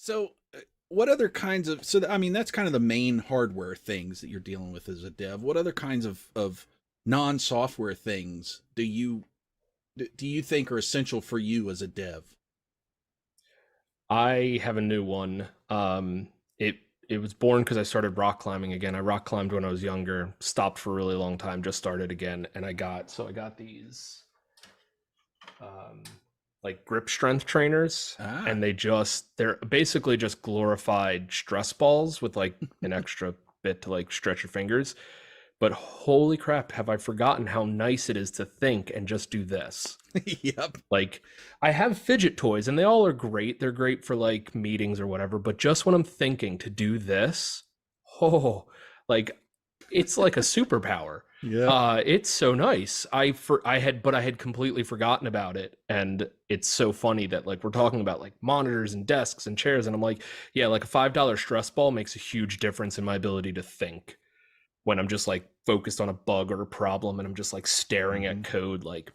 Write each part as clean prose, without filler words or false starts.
So, what other kinds of I mean, that's kind of the main hardware things that you're dealing with as a dev. What other kinds of non-software things do you think are essential for you as a dev? I have a new one. It was born because I started rock climbing again. I rock climbed when I was younger, stopped for a really long time, just started again, and I got these um, like grip strength trainers, Ah, and they're basically just glorified stress balls with like an extra bit to like stretch your fingers. But holy crap, have I forgotten how nice it is to think and just do this. yep. Like, I have fidget toys and they all are great. They're great for like meetings or whatever, but just when I'm thinking to do this, oh, like it's like a superpower. Yep. It's so nice. I had completely forgotten about it, and it's so funny that like we're talking about like monitors and desks and chairs, and I'm like, yeah, like a $5 stress ball makes a huge difference in my ability to think when I'm just like focused on a bug or a problem and I'm just like staring Hmm. at code like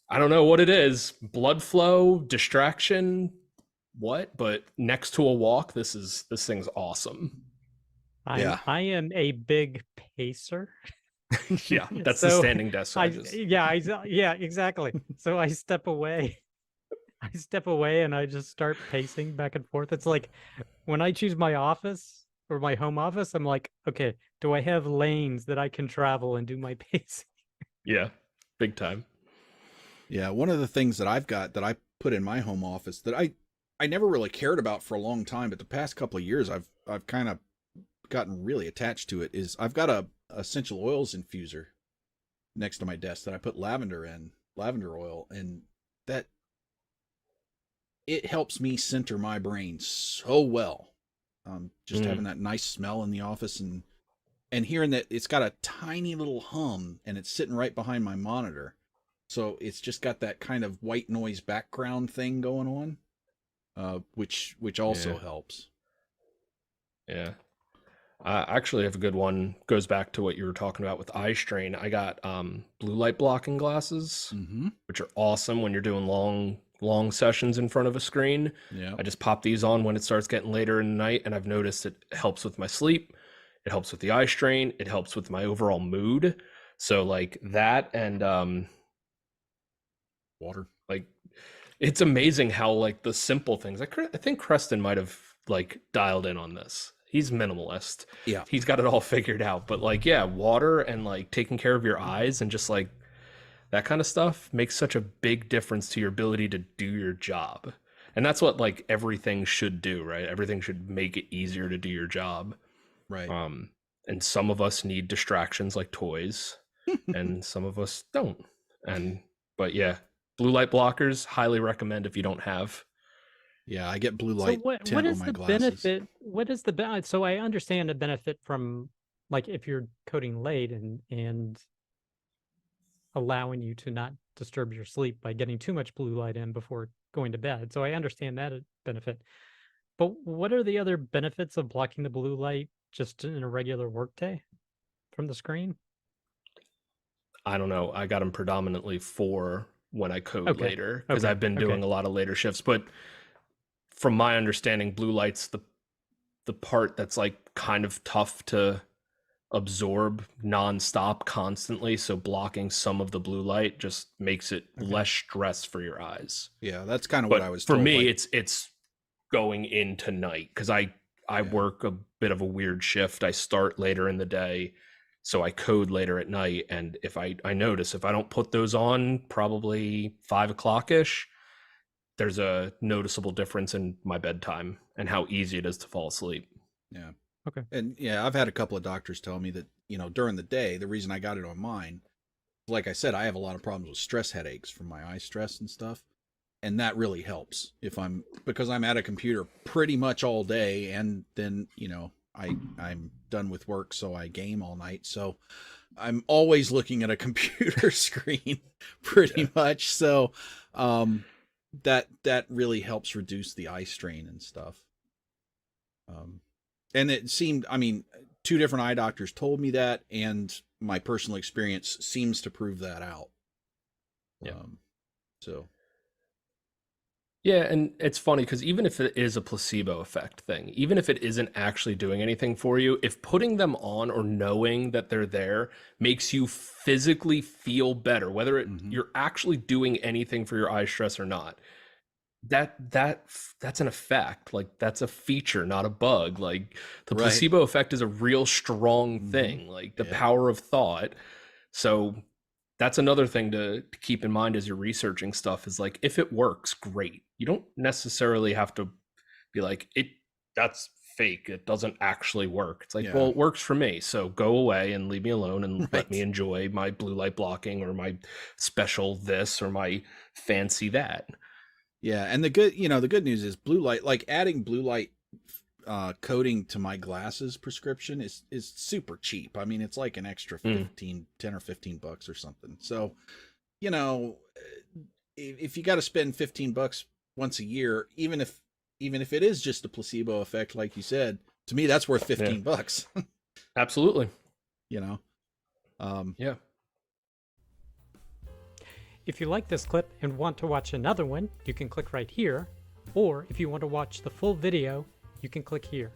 I don't know what it is. Blood flow, distraction, what? But next to a walk, this thing's awesome. Yeah. I am a big pacer. Yeah, that's the So standing desk sizes. yeah, exactly. So I step away. I step away and I just start pacing back and forth. It's like when I choose my office or my home office, I'm like, okay, do I have lanes that I can travel and do my pacing? Yeah, big time. Yeah, one of the things that I've got that I put in my home office that I never really cared about for a long time, but the past couple of years I've kind of gotten really attached to it is I've got a essential oils infuser next to my desk that I put lavender oil, and that it helps me center my brain so well. Just Mm, having that nice smell in the office and hearing that it's got a tiny little hum and it's sitting right behind my monitor. So it's just got that kind of white noise background thing going on, which yeah, also helps. yeah. I actually have a good one. Goes back to what you were talking about with eye strain. I got blue light blocking glasses, Mm-hmm. which are awesome when you're doing long sessions in front of a screen. Yeah. I just pop these on when it starts getting later in the night, and I've noticed it helps with my sleep. It helps with the eye strain. It helps with my overall mood. So like that, and Water. like it's amazing how like the simple things. I think Creston might have like dialed in on this. He's minimalist. Yeah. He's got it all figured out. But like, yeah, water and like taking care of your eyes and just like that kind of stuff makes such a big difference to your ability to do your job. And that's what like everything should do, right? Everything should make it easier to do your job. Right. Um, and some of us need distractions like toys, and some of us don't. And but yeah, blue light blockers highly recommend if you don't have. Yeah, I get blue So light what tint on is my the glasses. benefit? What is the benefit? So I understand the benefit from like if you're coding late and allowing you to not disturb your sleep by getting too much blue light in before going to bed. So I understand that benefit. But what are the other benefits of blocking the blue light just in a regular workday from the screen? I don't know. I got them predominantly for when I code Okay. later because Okay. I've been Okay. doing a lot of later shifts. But from my understanding, blue light's the part that's like kind of tough to absorb nonstop constantly. So blocking some of the blue light just makes it Okay. less stress for your eyes. Yeah, that's kind of what I But was for told. me, Like, it's going into night because I yeah. work a bit of a weird shift. I start later in the day, so I code later at night. And if I notice if I don't put those on, probably 5 o'clock ish, there's a noticeable difference in my bedtime and how easy it is to fall asleep. Yeah. Okay. And yeah, I've had a couple of doctors tell me that, during the day, the reason I got it on mine, like I said, I have a lot of problems with stress headaches from my eye stress and stuff. And that really helps if because I'm at a computer pretty much all day. And then, I'm done with work. So I game all night. So I'm always looking at a computer screen Yeah. pretty much. So, that really helps reduce the eye strain and stuff. Um, and it seemed, I mean, two different eye doctors told me that, and my personal experience seems to prove that out. Yeah. Um, so Yeah, and it's funny because even if it is a placebo effect thing, even if it isn't actually doing anything for you, if putting them on or knowing that they're there makes you physically feel better, whether you're actually doing anything for your eye stress or not, that's an effect. Like that's a feature, not a bug. Like the Right. placebo effect is a real strong thing, like the power of thought. So that's another thing to keep in mind as you're researching stuff is like if it works, great. You don't necessarily have to be like that's fake. It doesn't actually work. It's like, well, it works for me. So go away and leave me alone and let me enjoy my blue light blocking or my special this or my fancy that. Yeah, and the good news is blue light, like adding blue light coating to my glasses prescription is super cheap. I mean, it's like an extra 10 or $15 or something. So, you know, if you got to spend $15 once a year, even if it is just a placebo effect, like you said, to me that's worth $15. Absolutely. You know. Yeah. If you like this clip and want to watch another one, you can click right here. Or if you want to watch the full video, you can click here.